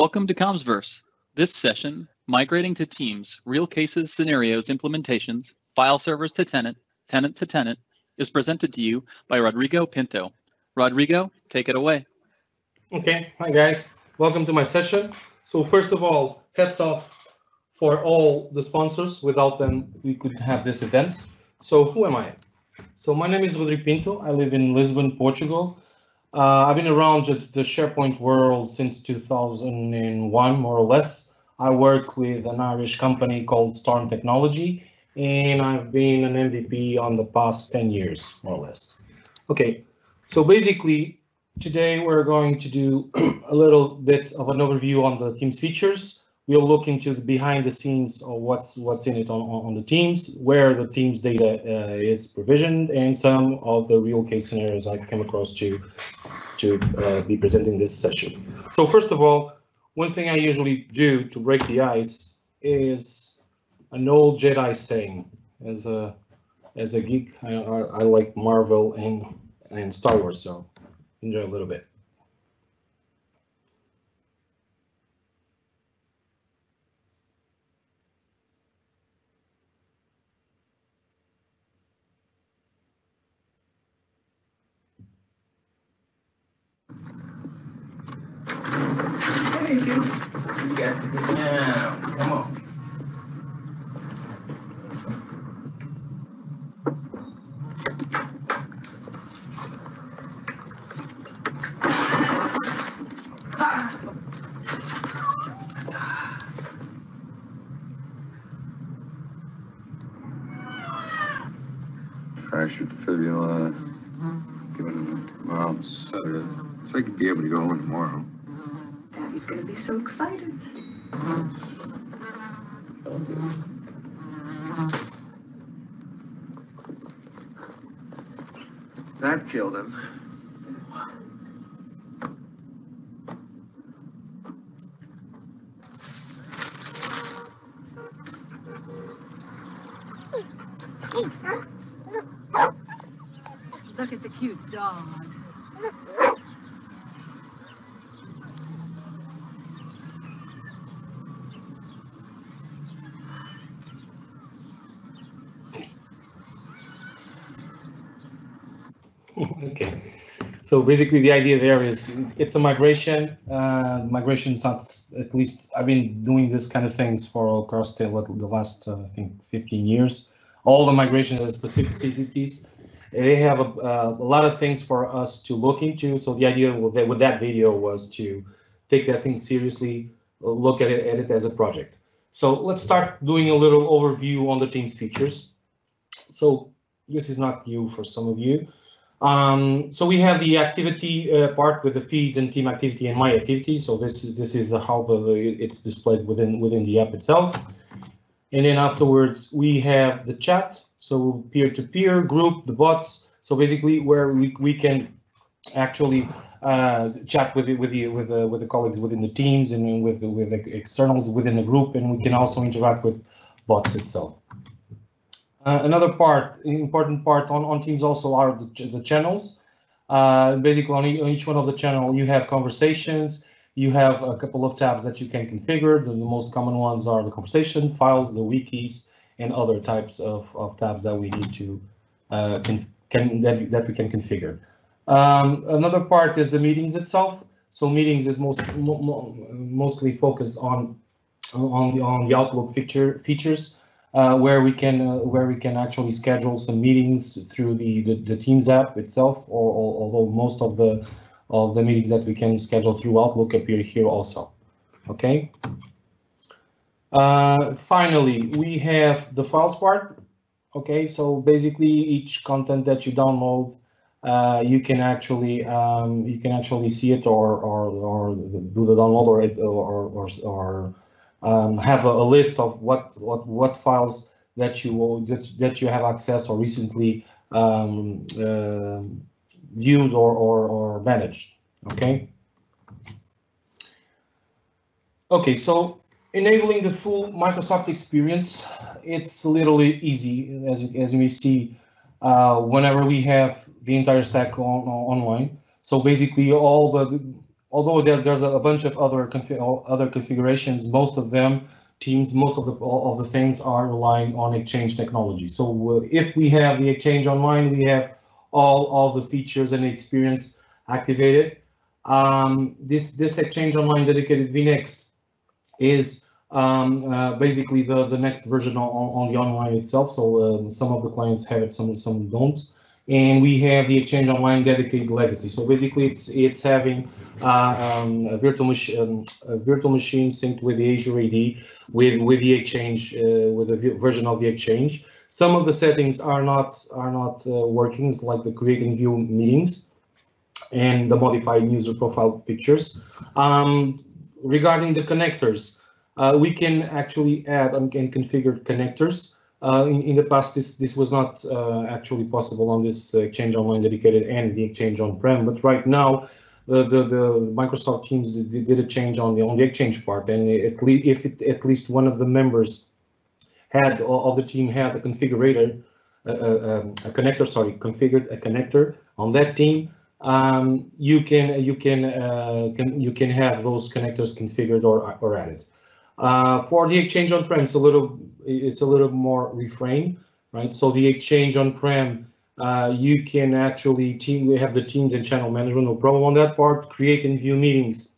Welcome to Commsverse. This session, Migrating to Teams, Real Cases, Scenarios, Implementations, File Servers to Tenant, Tenant to Tenant, is presented to you by Rodrigo Pinto. Rodrigo, take it away. Okay, hi guys, welcome to my session. So first of all, hats off for all the sponsors. Without them, we couldn't have this event. So who am I? So my name is Rodrigo Pinto. I live in Lisbon, Portugal. I've been around the SharePoint world since 2001, more or less. I work with an Irish company called Storm Technology, and I've been an MVP on the past 10 years, more or less. Okay, so basically, today we're going to do a little bit of an overview on the Teams features. We'll look into the behind the scenes of what's in it on the Teams, where the Teams data is provisioned, and some of the real case scenarios I came across to be presenting this session. So first of all, one thing I usually do to break the ice is an old Jedi saying. As a geek, I like Marvel and Star Wars, so enjoy a little bit. Thank you. You got to get down. Come on. Fractured fibula, given well Saturday, so I could be able to go in tomorrow. Daddy's gonna be so excited. That killed him. Look at the cute dog. Okay, so basically the idea there is it's a migration. Migration's not, at least I've been doing this kind of things for across the last I think 15 years. All the migration has specificities. They have a lot of things for us to look into. So the idea with that video was to take that thing seriously, look at it as a project. So let's start doing a little overview on the Teams features. So this is not new for some of you. So we have the activity part with the feeds and team activity and my activity. So this is how it's displayed within the app itself. And then afterwards we have the chat. So peer-to-peer, group, the bots. So basically where we can actually chat with the colleagues within the teams and with the externals within the group, and we can also interact with bots itself. Another important part on Teams also are the channels. Basically on each one of the channel you have conversations, you have a couple of tabs that you can configure. The most common ones are the conversation, files, the wikis, and other types of tabs that we need to that we can configure. Another part is the meetings itself. So meetings is mostly focused on the Outlook features. Where we can actually schedule some meetings through the Teams app itself, or although most of the meetings that we can schedule through Outlook appear here also. Okay. Finally, we have the files part. Okay, so basically each content that you download, you can actually see it or do the download or have a list of what files that you have access or recently viewed or managed. Okay. Okay, so enabling the full Microsoft experience, it's literally easy as we see whenever we have the entire stack online. So basically all although there's a bunch of other configurations, most of them teams, most of the things are relying on Exchange technology. So if we have the Exchange Online, we have all the features and the experience activated. This Exchange Online dedicated vNext is basically the next version on the online itself. So some of the clients have it, some don't. And we have the Exchange Online dedicated legacy. So basically, it's having a virtual machine synced with the Azure AD with the Exchange with a version of the Exchange. Some of the settings are not working, it's like the create and view meetings and the modified user profile pictures. Regarding the connectors, we can actually add and configure connectors. In the past, this was not actually possible on this Exchange Online dedicated and the Exchange on-prem, but right now the Microsoft Teams did a change on the Exchange part, and if at least one of the members of the team had a configured a connector on that team, you can have those connectors configured or added. For the Exchange on-prem, it's a little more refrained, right? So the Exchange on-prem, you can actually we have the teams and channel management, no problem on that part. Create and view meetings,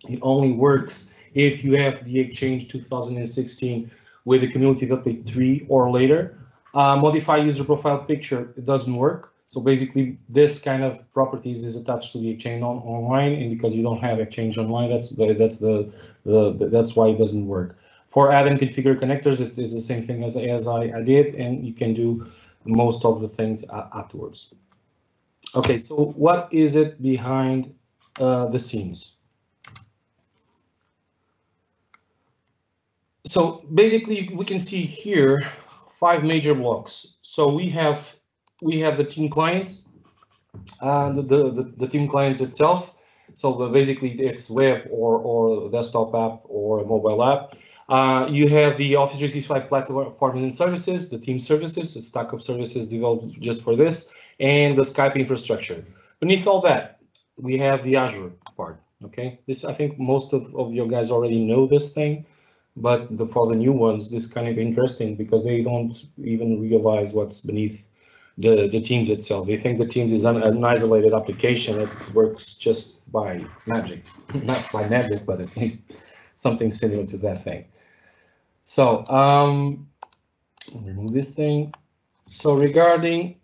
it only works if you have the Exchange 2016 with the community update 3 or later. Modify user profile picture, it doesn't work. So basically, this kind of properties is attached to the Exchange Online, and because you don't have Exchange Online, that's why it doesn't work. For add and configure connectors, it's the same thing as I did, and you can do most of the things afterwards. Okay, so what is it behind the scenes? So basically, we can see here 5 major blocks. So we have the team clients, the team clients itself. So basically, it's web or desktop app or a mobile app. You have the Office 365 platform and services, the team services, the stack of services developed just for this, and the Skype infrastructure. Beneath all that, we have the Azure part. Okay, this I think most of you guys already know this thing. But for the new ones, this is kind of interesting because they don't even realize what's beneath the Teams itself. They think the Teams is an isolated application that works just by magic, not by magic, but at least something similar to that thing. So remove this thing. So regarding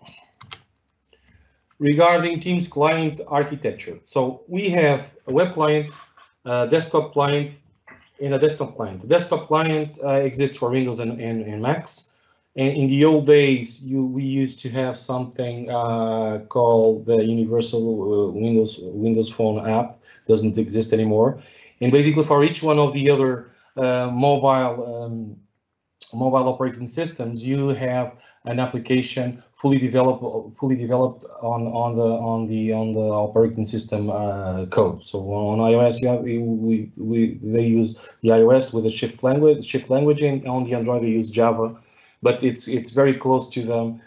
Teams client architecture, so we have a web client, desktop client, in a desktop client. The desktop client exists for Windows and Macs. And in the old days, we used to have something called the Universal Windows Phone app. Doesn't exist anymore. And basically, for each one of the other mobile operating systems, you have an application fully developed on the operating system code. So on iOS, they use the iOS with a shift language, and on the Android they use Java, but it's very close to the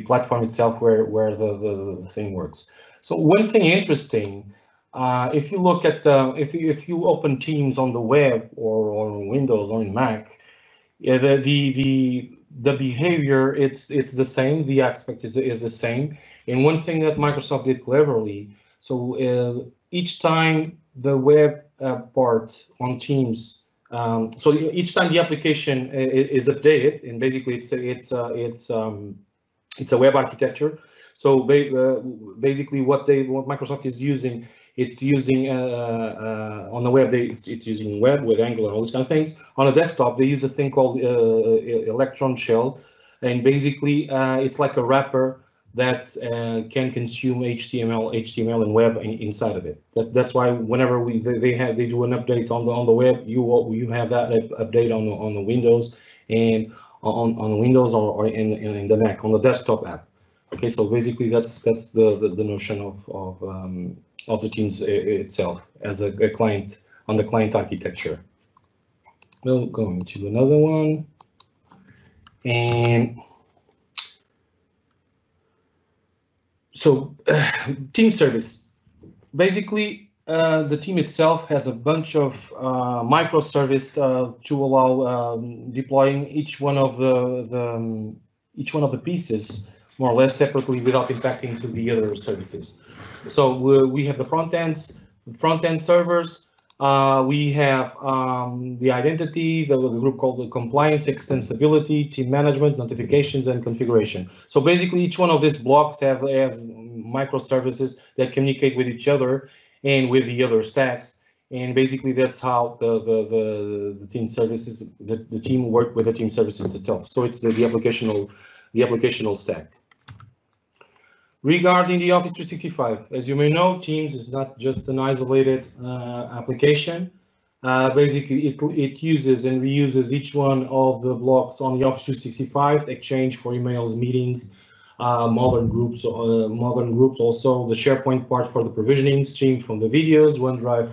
platform itself where the thing works. So one thing interesting. If you look at if you open Teams on the web or on Windows or in Mac, yeah, the behavior it's the same. The aspect is the same. And one thing that Microsoft did cleverly, so each time the web part on Teams, so each time the application is updated, and basically it's a web architecture. So basically, what Microsoft is using. It's using on the web. It's using web with Angular and all these kind of things. On a desktop, they use a thing called Electron Shell, and basically it's like a wrapper that can consume HTML and web inside of it. That's why whenever they do an update on the web, you have that update on the Windows and on Windows or in the Mac on the desktop app. Okay, so basically that's the notion of the Teams itself as a client on the client architecture. We'll go into another one, and So team service. Basically, the team itself has a bunch of microservice to allow deploying each one of the pieces more or less separately without impacting to the other services. So we have the front end servers. We have the identity, the group called the compliance, extensibility, team management, notifications, and configuration. So basically, each one of these blocks have microservices that communicate with each other and with the other stacks. And basically, that's how the team services, the team work with the team services itself. So it's the applicational stack. Regarding the Office 365, as you may know, Teams is not just an isolated application. Basically, it uses and reuses each one of the blocks on the Office 365, Exchange for emails, meetings, modern groups, also the SharePoint part for the provisioning, Stream from the videos, OneDrive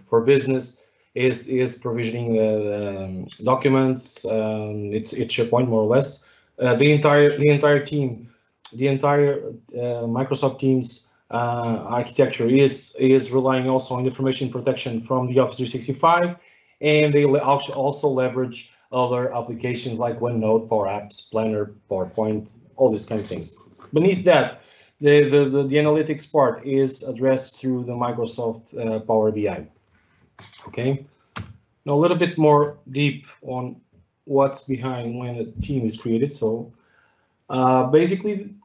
for business is provisioning documents. It's SharePoint more or less. The entire team. The entire Microsoft Teams architecture is relying also on information protection from the Office 365, and they also leverage other applications like OneNote, Power Apps, Planner, PowerPoint, all these kind of things. Beneath that, the analytics part is addressed through the Microsoft Power BI. Okay, now a little bit more deep on what's behind when a team is created. So basically,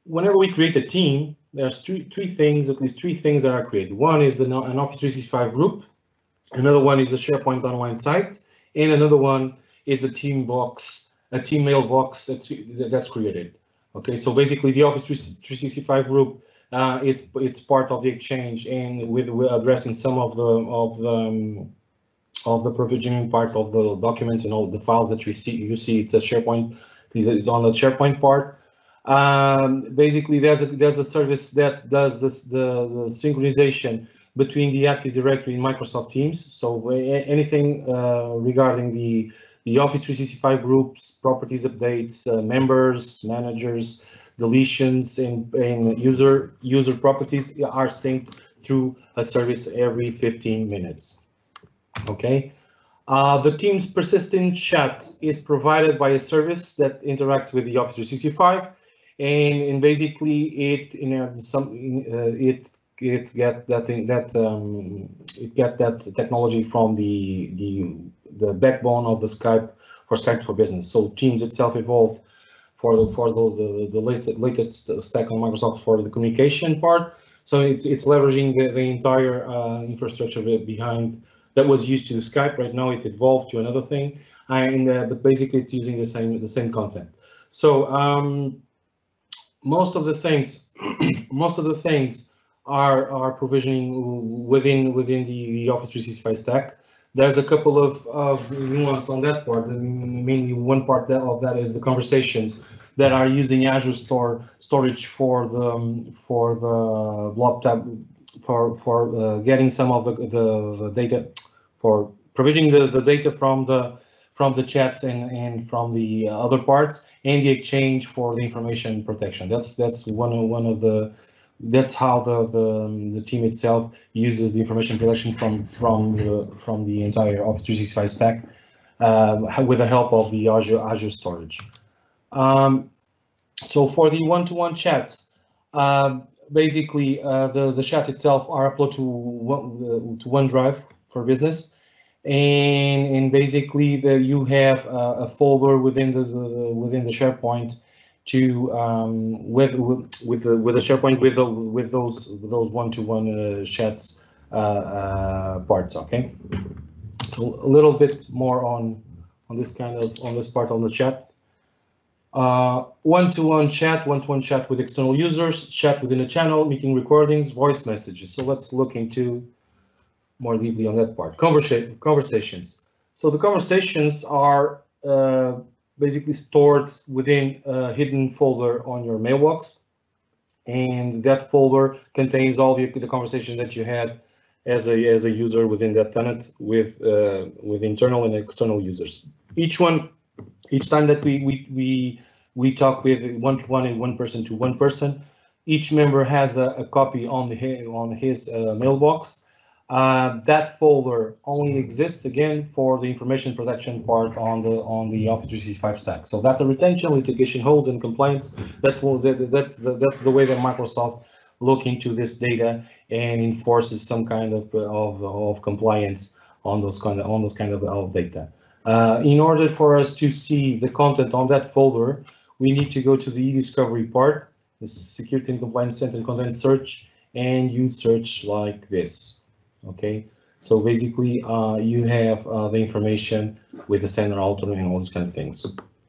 whenever we create a team, there's at least three things that are created. One is an Office 365 group, another one is a SharePoint online site, and another one is a team mailbox that's created. Okay, so basically the Office 365 group it's part of the Exchange, and with addressing some of the provisioning part of the documents and all the files that you see it's a SharePoint. It's on the SharePoint part. Basically, there's a service that does the synchronization between the Active Directory and Microsoft Teams. So anything regarding the Office 365 groups, properties updates, members, managers, deletions, and user properties are synced through a service every 15 minutes. Okay. The Teams persistent chat is provided by a service that interacts with the Office 365. And basically it get that technology from the backbone of the Skype for Business. So Teams itself evolved for the latest stack on Microsoft for the communication part. So it's leveraging the entire infrastructure behind that was used to the Skype. Right now it evolved to another thing, but basically it's using the same content. So most of the things are provisioning within the Office 365 stack. There's a couple of nuance on that part. Mainly one part of that is the conversations that are using Azure storage for the blob tab for getting some of the data, for provisioning the data from the chats and from the other parts, and the Exchange for the information protection. That's how the team itself uses the information protection from the entire Office 365 stack with the help of the Azure storage. So for the one-to-one chats, basically the chat itself are uploaded to OneDrive for Business. And basically you have a folder within the SharePoint with the SharePoint with those one-to-one chats parts. Okay, so a little bit more on this part on the chat. One-to-one chat with external users, chat within a channel, meeting recordings, voice messages. So let's look into more deeply on that part. Conversations. So the conversations are basically stored within a hidden folder on your mailbox, and that folder contains all the conversations that you had as a user within that tenant with internal and external users. Each time that we talk with one-to-one and one person to one person, each member has a copy on his mailbox. That folder only exists again for the information protection part on the Office 365 stack. So data retention, litigation holds, and compliance. That's the way that Microsoft look into this data and enforces some kind of compliance on those kind of data. In order for us to see the content on that folder, we need to go to the e-discovery part, the Security and Compliance Center content search, and you search like this. Okay, so basically you have the information with the sender author and all these kind of things.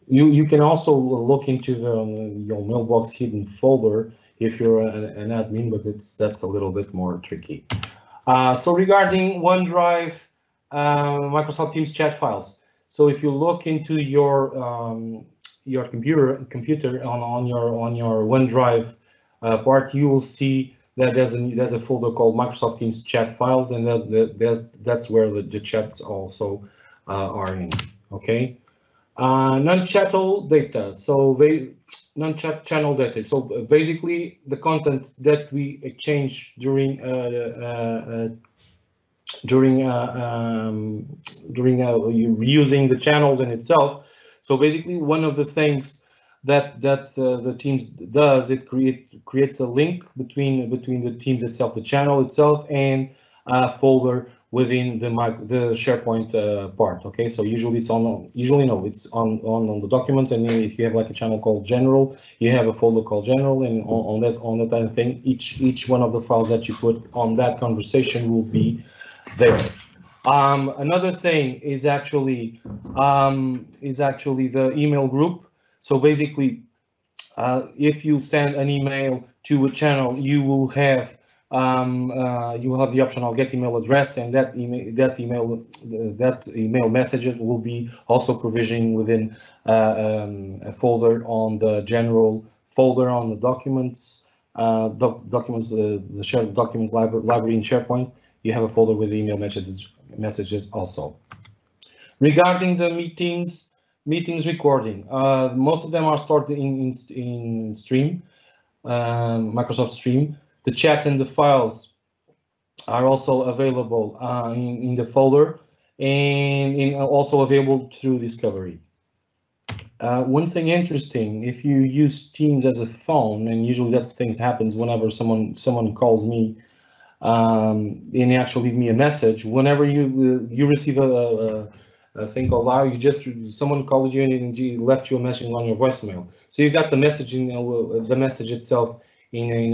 You can also look into your mailbox hidden folder if you're an admin, but that's a little bit more tricky. So regarding OneDrive, Microsoft Teams chat files. So if you look into your computer on your OneDrive part, you will see that there's a folder called Microsoft Teams chat files, and that's where the chats also are in. Okay, non-channel data. So non-chat channel data. So basically, the content that we exchange during using the channels in itself. So basically, one of the things that the Teams does, it creates a link between the Teams itself, the channel itself, and a folder within the SharePoint part. Okay, so usually it's on the documents, and if you have like a channel called General, you have a folder called General, and on that kind of thing, each one of the files that you put on that conversation will be there. Another thing is actually the email group. So basically, if you send an email to a channel, you will have the option of get email address, and that email messages will be also provisioned within a folder on the general folder on the documents, the shared documents library in SharePoint. You have a folder with email messages also. Regarding the meetings recording, most of them are stored in Stream, Microsoft Stream. The chats and the files are also available in the folder, and also available through Discovery. One thing interesting, if you use Teams as a phone, and usually that things happens whenever someone calls me, and actually leave me a message. Whenever you receive a thing called "Wow," someone called you and left you a message on your voicemail. So you got the message the message itself in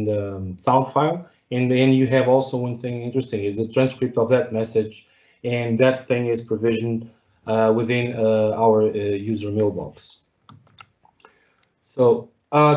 the sound file, and then you have also one thing interesting is the transcript of that message, and that thing is provisioned within our user mailbox. So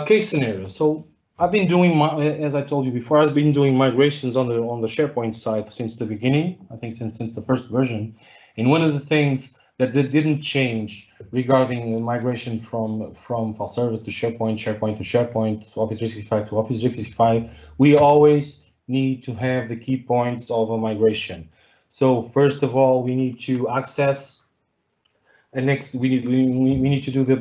case scenario. So I've been doing, as I told you before, I've been doing migrations on the SharePoint side since the beginning. I think since the first version. And one of the things that didn't change regarding the migration from file service to SharePoint, SharePoint to SharePoint, Office 365 to Office 365, we always need to have the key points of a migration. So first of all, we need to access, and next we need to do the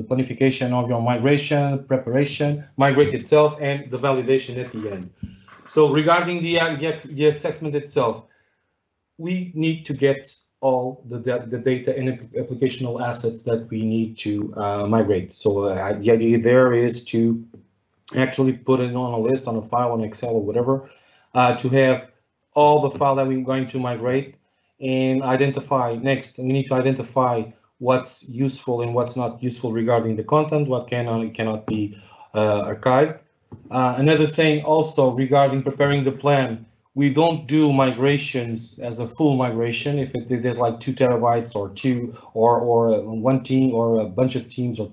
planification of your migration, preparation, migrate itself, and the validation at the end. So regarding the assessment itself, we need to get all the data and applicational assets that we need to migrate. So the idea there is to actually put it on a list, on a file, on Excel or whatever, to have all the file that we're going to migrate, and identify next. We need to identify what's useful and what's not useful regarding the content, what cannot be archived. Another thing also regarding preparing the plan, we don't do migrations as a full migration if there's like 2 terabytes or one team or a bunch of teams or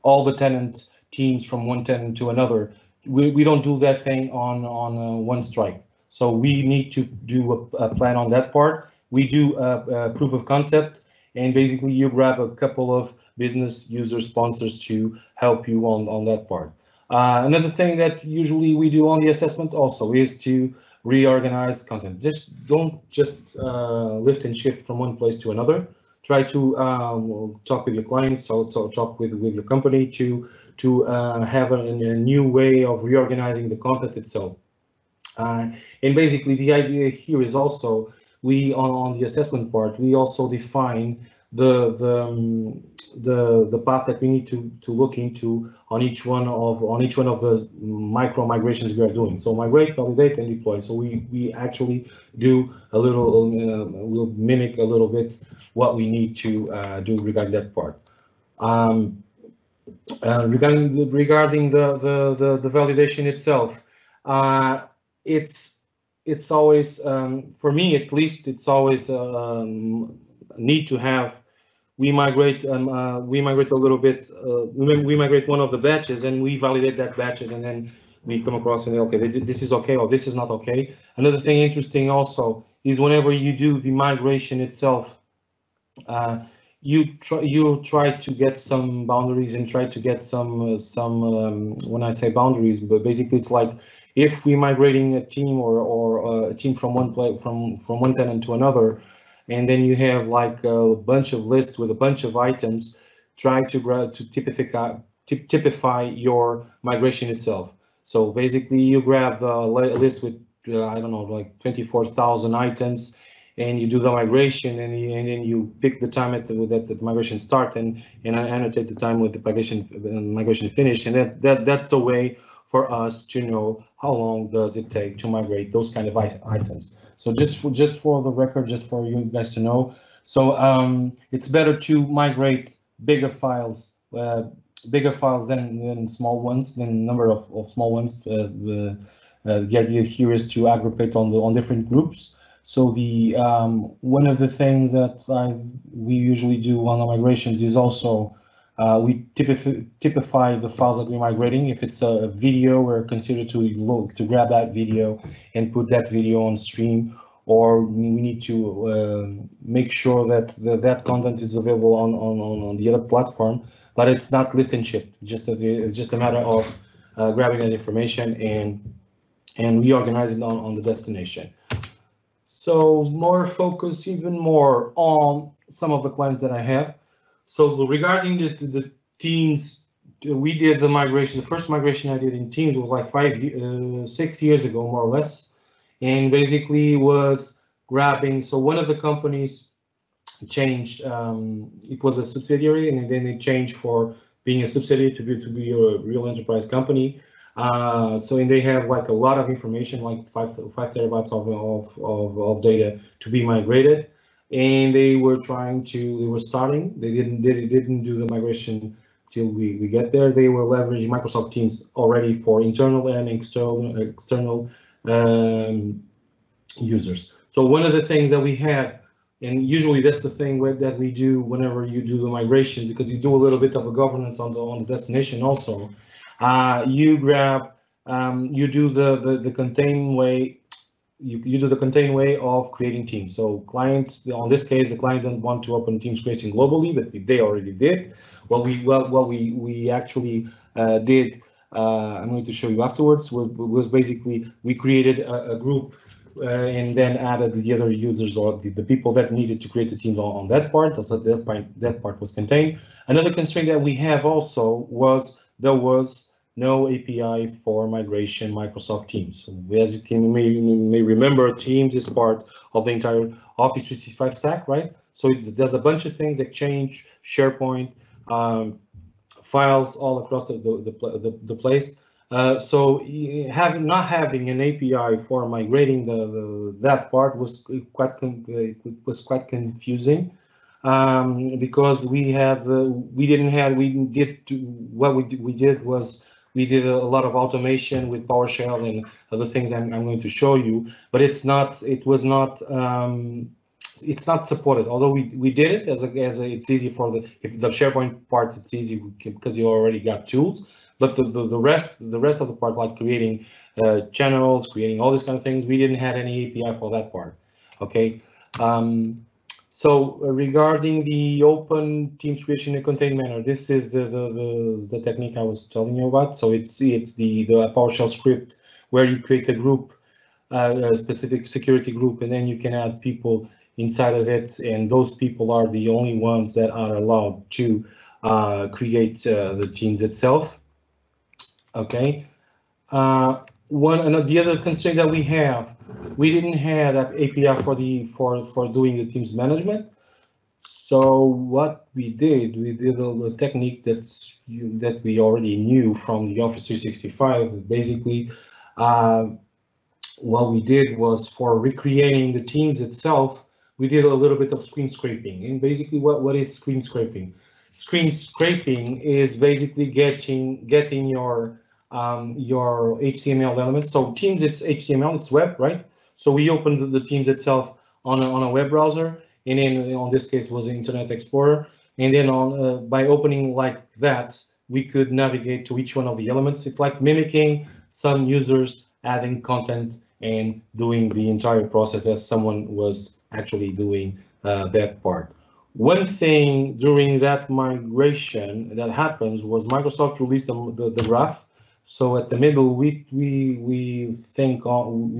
all the tenant teams from one tenant to another. We don't do that thing on one strike. So we need to do a plan on that part. We do a proof of concept, and basically you grab a couple of business user sponsors to help you on that part. Another thing that usually we do on the assessment also is to reorganize content. Don't just lift and shift from one place to another. Try to talk with your clients, talk with your company to have a new way of reorganizing the content itself. And basically, the idea here is also we on the assessment part, we also define the path that we need to look into on each one of the micro migrations we are doing. So migrate, validate, and deploy. So we actually do a little, we'll mimic a little bit what we need to do regarding that part. Regarding the validation itself, it's always for me at least, it's always need to have we migrate a little bit, we migrate one of the batches and we validate that batch, and then we come across and okay, this is okay or this is not okay. Another thing interesting also is whenever you do the migration itself, you try to get some boundaries and try to get some when I say boundaries, but basically it's like if we're migrating a team or a team from one tenant to another, and then you have like a bunch of lists with a bunch of items, try to typify your migration itself. So basically you grab the list with I don't know, like 24,000 items, and you do the migration, and then you pick the time that the migration start and annotate the time with the migration finish, and that's a way for us to know how long does it take to migrate those kind of items. So just for the record, just for you guys to know, so it's better to migrate bigger files than small ones, than number of small ones. The idea here is to aggregate on different groups. So the one of the things that we usually do on the migrations is also we typify the files that we're migrating. If it's a video, we're considered to grab that video and put that video on stream, or we need to make sure that that content is available on the other platform, but it's not lift and shift. It's just a matter of grabbing that information and reorganize it on the destination. So more focus, even more on some of the clients that I have. So regarding the teams, we did the migration. The first migration I did in Teams was like 6 years ago, more or less, and basically was grabbing. So one of the companies changed. It was a subsidiary, and then it changed for being a subsidiary to be a real enterprise company. So and they have like a lot of information, like 5 terabytes of data to be migrated, and they were starting. They didn't do the migration till we get there. They were leveraging Microsoft Teams already for internal and external users. So one of the things that we had, and usually that's the thing that we do whenever you do the migration, because you do a little bit of a governance on the destination also. You grab, you do the contain way. You do the contain way of creating teams. So clients, on this case, the client didn't want to open Teams creation globally, but they already did. What we actually did, I'm going to show you afterwards, was basically we created a group and then added the other users or the people that needed to create the teams on that part. So that part was contained. Another constraint that we have also was there was no API for migration Microsoft Teams. As you may remember, Teams is part of the entire Office 365 stack, right? So it does a bunch of things, Exchange, SharePoint, files all across the place. So not having an API for migrating that part was quite confusing. Because we did a lot of automation with PowerShell and other things I'm going to show you, but it's not supported. Although we did it as it's easy for the SharePoint part, it's easy because you already got tools, but the rest of the part, like creating channels, creating all these kind of things, we didn't have any API for that part. Okay. So regarding the open Teams creation in a contained manner, this is the technique I was telling you about. So it's the PowerShell script where you create a group, a specific security group, and then you can add people inside of it, and those people are the only ones that are allowed to create the teams itself. Okay. The other constraint that we didn't have that API for doing the teams management. So what we did a technique that we already knew from the Office 365. Basically, what we did was for recreating the teams itself, we did a little bit of screen scraping. And basically, what is screen scraping? Screen scraping is basically getting your HTML elements. So Teams, it's HTML, it's web, right? So we opened the Teams itself on a web browser, and then on this case was Internet Explorer. And then on by opening like that, we could navigate to each one of the elements. It's like mimicking some users adding content and doing the entire process as someone was actually doing that part. One thing during that migration that happens was Microsoft released the graph. So at the middle, we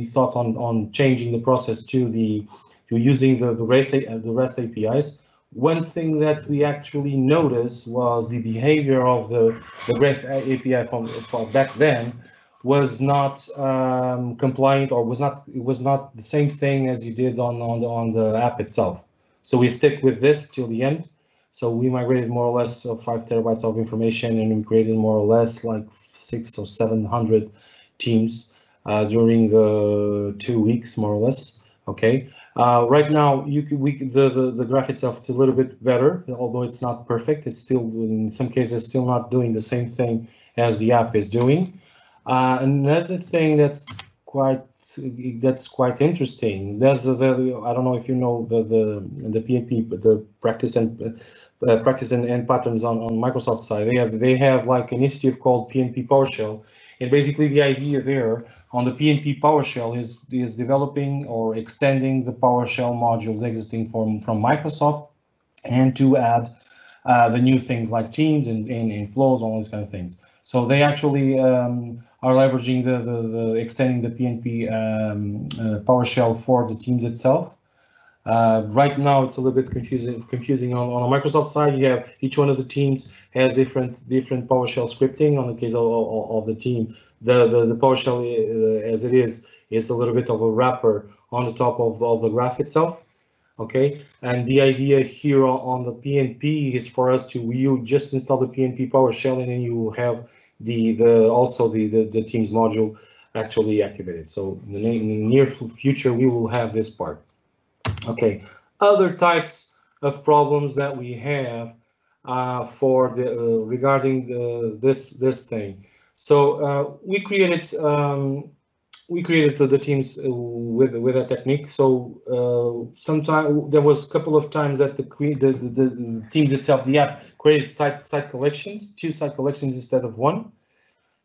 thought on changing the process to using the REST APIs. One thing that we actually noticed was the behavior of the Graph API from back then was not compliant, or it was not the same thing as you did on the app itself. So we stick with this till the end. So we migrated more or less 5 terabytes of information, and we created more or less like 600 or 700 teams during the 2 weeks, more or less. Okay. Right now, the graph itself is a little bit better, although it's not perfect. It's still, in some cases, still not doing the same thing as the app is doing. Another thing that's quite interesting. There's I don't know if you know the PNP, but the practice and patterns on Microsoft side. They have like an initiative called PNP PowerShell, and basically the idea there on the PNP PowerShell is developing or extending the PowerShell modules existing from Microsoft, and to add the new things like Teams and flows, all these kind of things. So they actually are leveraging the extending the PNP PowerShell for the Teams itself. Right now, it's a little bit confusing on the Microsoft side. You have each one of the teams has different PowerShell scripting. On the case of the team, the PowerShell as it is a little bit of a wrapper on the top of the graph itself. Okay, and the idea here on the PNP is for us to you just install the PNP PowerShell, and then you will have the Teams module actually activated. So in the near future, we will have this part. Okay, other types of problems that we have for the regarding this thing. So we created the teams with a technique. So sometime there was a couple of times that the teams itself, the app created site collections, 2 site collections instead of 1.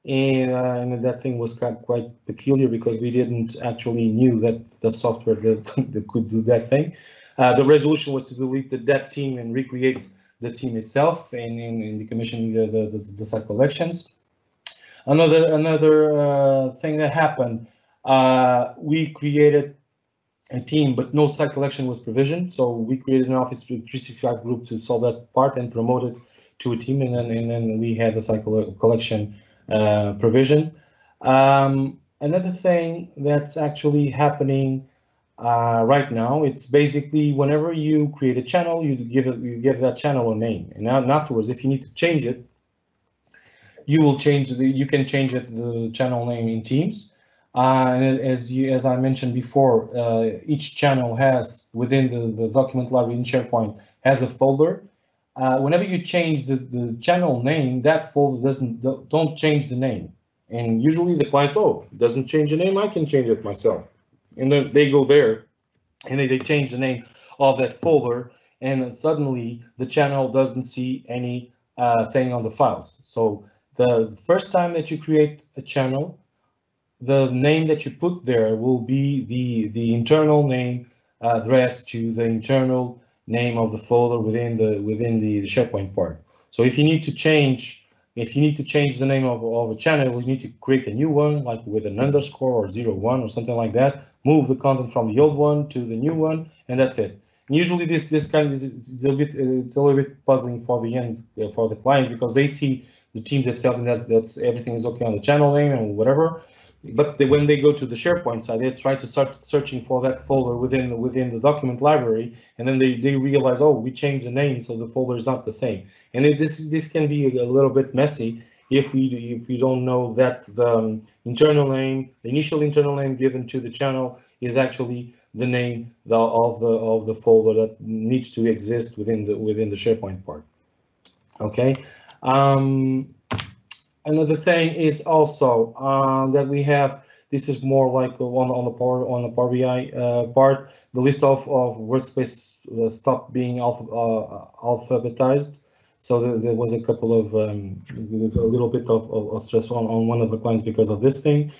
And that thing was quite peculiar because we didn't actually knew that the software that could do that thing. The resolution was to delete that team and recreate the team itself, and decommission the site collections. Another thing that happened, we created a team, but no site collection was provisioned. So we created an Office 365 group to solve that part and promote it to a team, and then we had the site collection provision. Another thing that's actually happening right now, it's basically whenever you create a channel, you give that channel a name, and afterwards, if you need to change it, you can change the channel name in Teams. And as I mentioned before, each channel has within the document library in SharePoint has a folder. Whenever you change the channel name, that folder don't change the name. And usually the clients, it doesn't change the name, I can change it myself. And then they go there and they change the name of that folder, and suddenly the channel doesn't see any thing on the files. So the first time that you create a channel, the name that you put there will be the internal name addressed to the internal name of the folder within the SharePoint part. So if you need to change the name of a channel, you need to create a new one, like with an underscore or 01 or something like that. Move the content from the old one to the new one, and that's it. And usually this kind of it's a little bit puzzling for the clients, because they see the Teams itself, and that's everything is okay on the channel name and whatever. But when they go to the SharePoint side, they try to start searching for that folder within the document library, and then they realize, oh, we changed the name, so the folder is not the same. And this can be a little bit messy if we don't know that the internal name, the initial internal name given to the channel is actually the name of the folder that needs to exist within the SharePoint part. Okay. Another thing is also that we have. This is more like on the Power BI part. The list of Workspace stopped being alphabetized. So there was a couple of there's a little bit of stress on one of the clients because of this thing.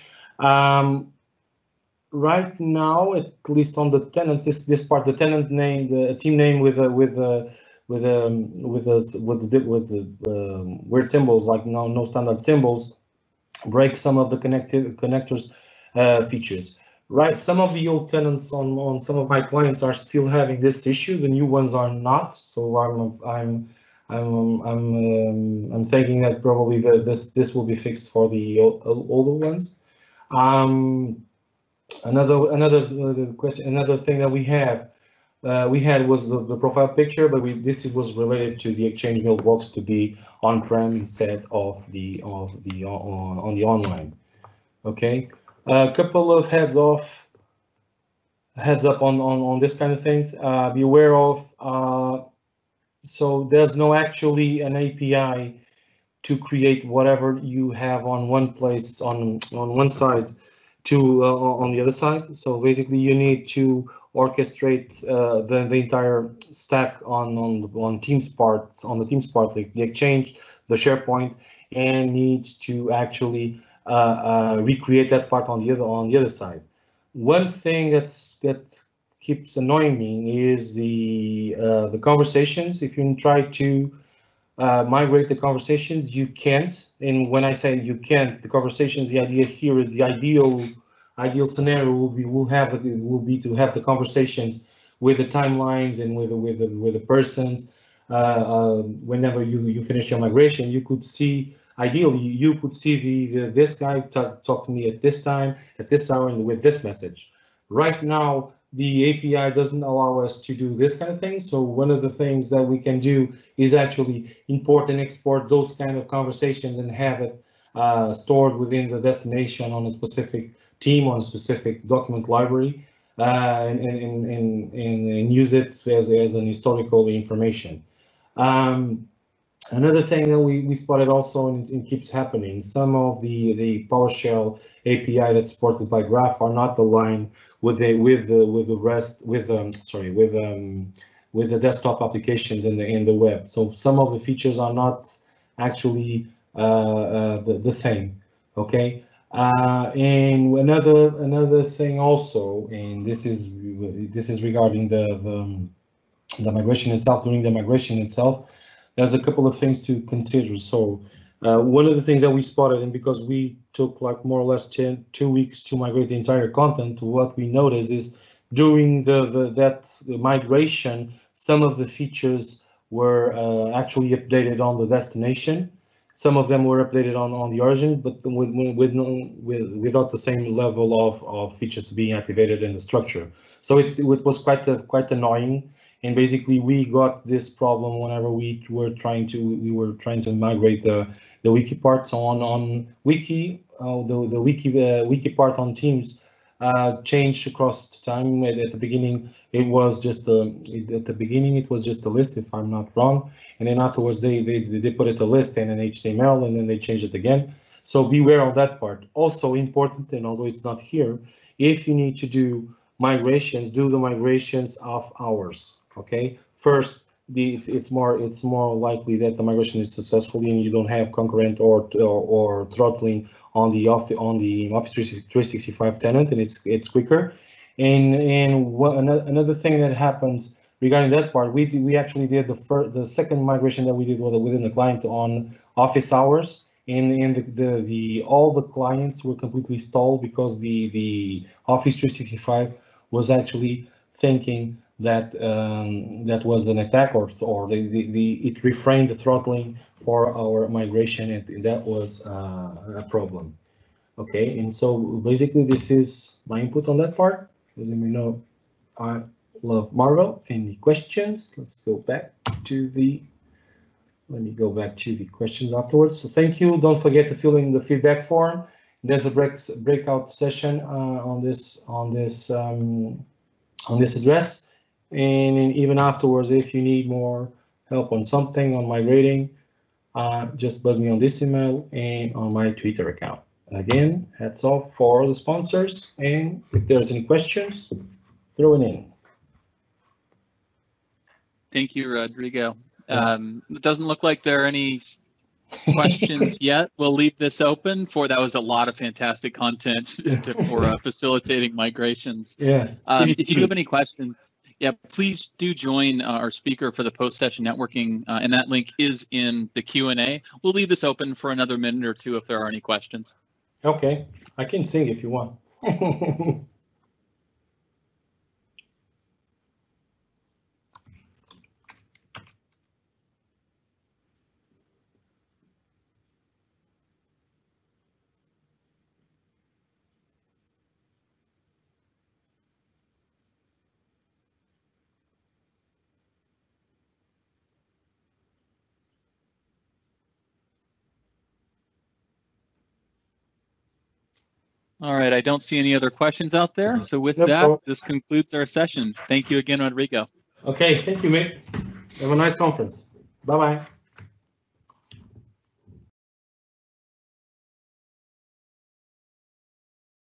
Right now, at least on the tenants, this part, the tenant name, the team name with weird symbols, like no standard symbols, break some of the connectors features. Right, some of the old tenants on some of my clients are still having this issue. The new ones are not. So I'm thinking that probably this will be fixed for the older ones. Another thing that we had was the profile picture, but this was related to the Exchange mailbox to be on-prem instead of on the online. Okay, a couple of heads up on this kind of things. Be aware of. So there's no actually an API to create whatever you have on one place on one side to on the other side. So basically, you need to orchestrate the entire stack on Teams parts, on the Teams part, like the Exchange, the SharePoint, and needs to actually recreate that part on the other side. One thing that keeps annoying me is the conversations. If you try to migrate the conversations, you can't. And when I say you can't, the conversations, the idea here, the ideal scenario will be to have the conversations with the timelines and with the persons. Whenever you finish your migration, you could see, ideally, you could see this guy talk to me at this time, at this hour, and with this message. Right now, the API doesn't allow us to do this kind of thing. So one of the things that we can do is actually import and export those kind of conversations and have it stored within the destination on a specific team, on a specific document library, and use it as an historical information. Another thing that we spotted also, and it keeps happening, some of the PowerShell API that's supported by Graph are not aligned with the desktop applications in the web. So some of the features are not actually the same. Okay. And another thing also, and this is regarding the migration itself. During the migration itself, there's a couple of things to consider. So one of the things that we spotted, and because we took like more or less 2 weeks to migrate the entire content, what we noticed is during that migration, some of the features were actually updated on the destination. Some of them were updated on the origin, but without the same level of features being activated in the structure. So it was quite annoying. And basically, we got this problem whenever we were trying to migrate the wiki parts on wiki. The wiki part on Teams changed across time. At the beginning, it was just a list, if I'm not wrong, and then afterwards they put it a list and an HTML, and then they changed it again. So beware of that part. Also important, and although it's not here, if you need to do migrations, do the migrations of hours. Okay, first, it's more likely that the migration is successful and you don't have concurrent or throttling on the Office 365 tenant, and it's quicker. And another thing that happens regarding that part, we actually did the second migration that we did within the client on office hours, and all the clients were completely stalled because the Office 365 was actually thinking that that was an attack, or it refrained the throttling for our migration, and that was a problem. Okay, and so basically this is my input on that part. As you may know, I love Marvel. Any questions? Let's go back to the. Let me go back to the questions afterwards. So thank you. Don't forget to fill in the feedback form. There's a breakout session on this address, and even afterwards, if you need more help on something on migrating, just buzz me on this email and on my Twitter account. Again, hats off for the sponsors, and if there's any questions, throw it in. Thank you, Rodrigo. It doesn't look like there are any questions yet. We'll leave this open that was a lot of fantastic content for facilitating migrations. Yeah. If you do have any questions, yeah, please do join our speaker for the post-session networking, and that link is in the Q&A. We'll leave this open for another minute or two if there are any questions. Okay, I can sing if you want. All right, I don't see any other questions out there. So with that, this concludes our session. Thank you again, Rodrigo. Okay, thank you, mate. Have a nice conference. Bye-bye.